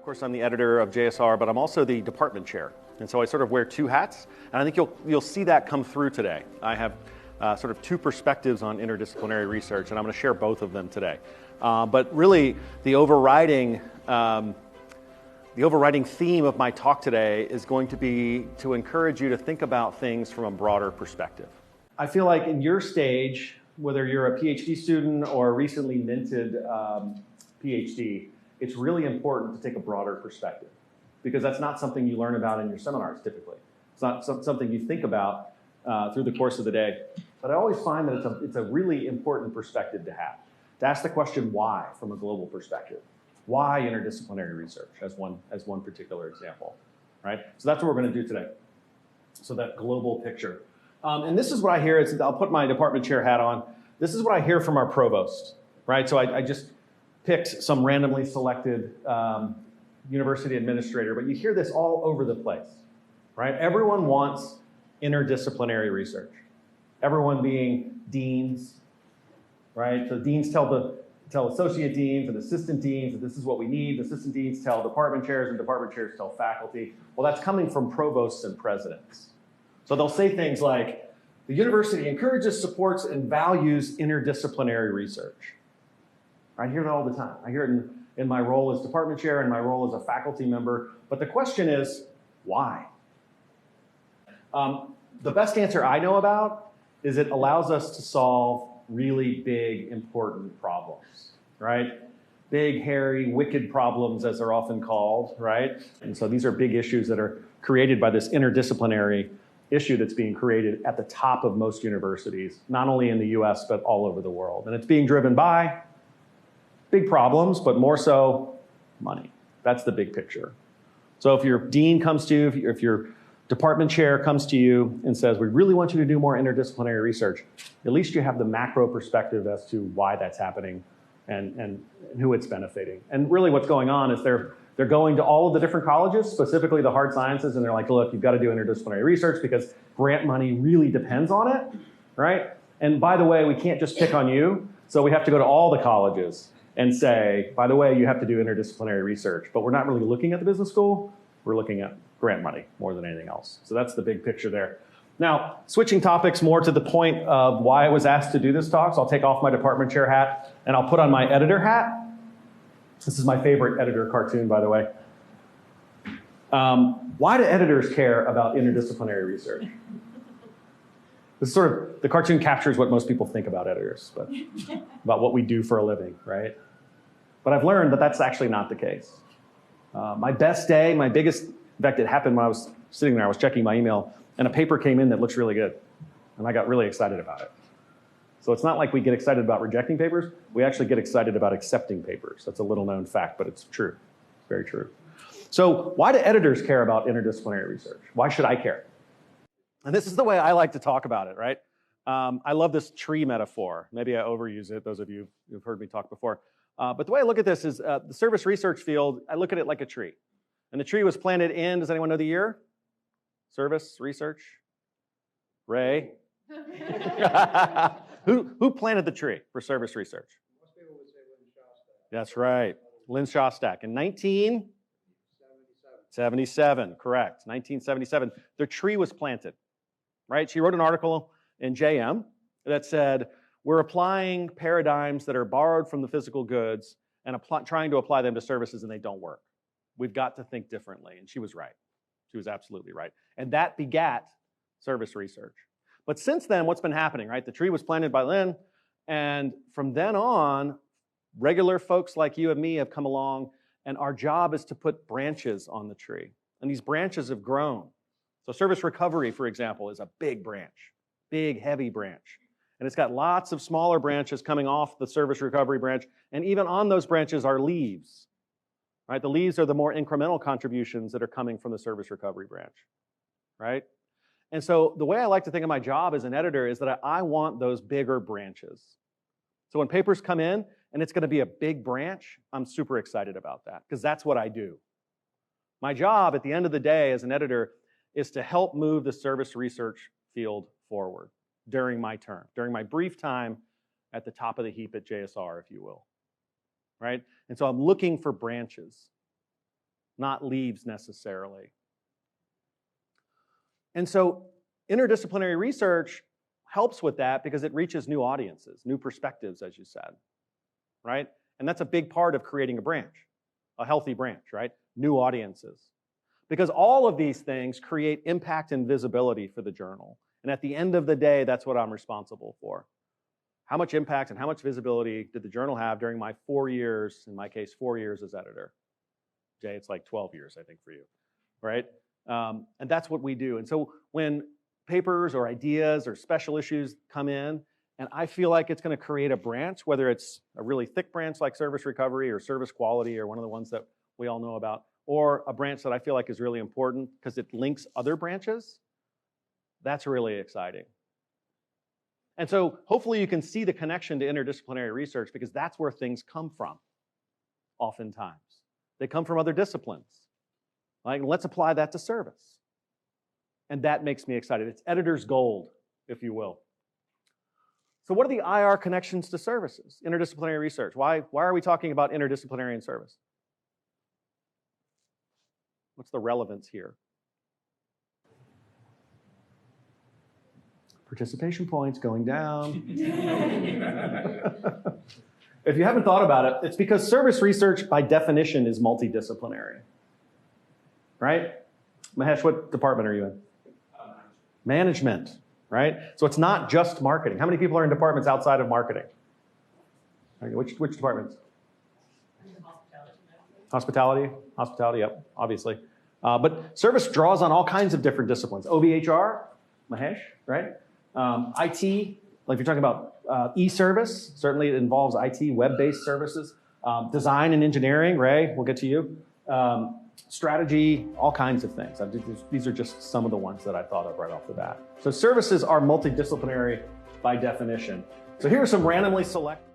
course, I'm the editor of JSR, but I'm also the department chair. And so I sort of wear two hats, and I think you'll see that come through today. I have sort of two perspectives on interdisciplinary research, and I'm going to share both of them today. But really, the overriding theme of my talk today is going to be to encourage you to think about things from a broader perspective. I feel like in your stage, whether you're a PhD student or a recently minted PhD, it's really important to take a broader perspective, because that's not something you learn about in your seminars typically. It's not something you think about through the course of the day. But I always find that it's a really important perspective to have. To ask the question why from a global perspective. Why interdisciplinary research as one particular example, right? So that's what we're going to do today. So that global picture. And this is what I hear. I'll put my department chair hat on. This is what I hear from our provost, right? So I just picked some randomly selected university administrator, but you hear this all over the place, right? Everyone wants interdisciplinary research. Everyone being deans, right? So deans tell associate deans and assistant deans that this is what we need. Assistant deans tell department chairs, and department chairs tell faculty. Well, that's coming from provosts and presidents. So they'll say things like, the university encourages, supports, and values interdisciplinary research. I hear that all the time. I hear it in my role as department chair and my role as a faculty member. But the question is, why? The best answer I know about is it allows us to solve really big, important problems, right? Big, hairy, wicked problems, as they're often called, right? And so these are big issues that are created by this interdisciplinary issue that's being created at the top of most universities, not only in the US, but all over the world. And it's being driven by big problems, but more so money. That's the big picture. So if your dean comes to you, if your department chair comes to you and says, we really want you to do more interdisciplinary research, at least you have the macro perspective as to why that's happening and who it's benefiting. And really what's going on is they're going to all of the different colleges, specifically the hard sciences, and they're like, look, you've got to do interdisciplinary research because grant money really depends on it, right? And by the way, we can't just pick on you, so we have to go to all the colleges and say, by the way, you have to do interdisciplinary research. But we're not really looking at the business school, we're looking at grant money more than anything else. So that's the big picture there. Now, switching topics more to the point of why I was asked to do this talk, so I'll take off my department chair hat and I'll put on my editor hat. This is my favorite editor cartoon, by the way. Why do editors care about interdisciplinary research? This is sort of, the cartoon captures what most people think about editors, but about what we do for a living, right? But I've learned that that's actually not the case. My best day, my biggest, in fact, it happened when I was sitting there, I was checking my email, and a paper came in that looks really good. And I got really excited about it. So it's not like we get excited about rejecting papers, we actually get excited about accepting papers. That's a little known fact, but it's true, it's very true. So why do editors care about interdisciplinary research? Why should I care? And this is the way I like to talk about it, right? I love this tree metaphor. Maybe I overuse it, those of you who've heard me talk before. But the way I look at this is the service research field, I look at it like a tree. And the tree was planted in, does anyone know the year? Service research? Ray? Who planted the tree for service research? Most people would say Lynn Shostak. That's right, Lynn Shostak. In 1977, correct, 1977. The tree was planted, right? She wrote an article in JM that said, we're applying paradigms that are borrowed from the physical goods and trying to apply them to services, and they don't work. We've got to think differently. And she was right. She was absolutely right. And that begat service research. But since then, what's been happening, right? The tree was planted by Lynn, and from then on, regular folks like you and me have come along, and our job is to put branches on the tree. And these branches have grown. So service recovery, for example, is a big branch, big, heavy branch. And it's got lots of smaller branches coming off the service recovery branch, and even on those branches are leaves. Right? The leaves are the more incremental contributions that are coming from the service recovery branch, right? And so the way I like to think of my job as an editor is that I want those bigger branches. So when papers come in and it's going to be a big branch, I'm super excited about that because that's what I do. My job at the end of the day as an editor is to help move the service research field forward during my term, during my brief time at the top of the heap at JSR, if you will. Right? And so I'm looking for branches. not leaves necessarily. And so interdisciplinary research helps with that because it reaches new audiences, new perspectives, as you said, right? And that's a big part of creating a branch, a healthy branch, right? New audiences. Because all of these things create impact and visibility for the journal. And at the end of the day, that's what I'm responsible for. How much impact and how much visibility did the journal have during my 4 years, in my case, 4 years as editor? Jay, it's like 12 years, I think, for you, right? And that's what we do. And so when papers or ideas or special issues come in, and I feel like it's going to create a branch, whether it's a really thick branch like service recovery or service quality or one of the ones that we all know about, or a branch that I feel like is really important because it links other branches, that's really exciting. And so hopefully you can see the connection to interdisciplinary research because that's where things come from, oftentimes. They come from other disciplines. Like, let's apply that to service. And that makes me excited. It's editor's gold, if you will. So what are the IR connections to services, interdisciplinary research? Why are we talking about interdisciplinary in service? What's the relevance here? Participation points going down. If you haven't thought about it, it's because service research by definition is multidisciplinary. Right? Mahesh, what department are you in? Management, right? So it's not just marketing. How many people are in departments outside of marketing? Okay, which departments? Hospitality, yep, obviously. But service draws on all kinds of different disciplines. OVHR, Mahesh, right? IT, like if you're talking about e-service, certainly it involves IT, web-based services. Design and engineering, Ray, we'll get to you. Strategy, all kinds of things. These are just some of the ones that I thought of right off the bat. So services are multidisciplinary by definition. So here are some randomly selected.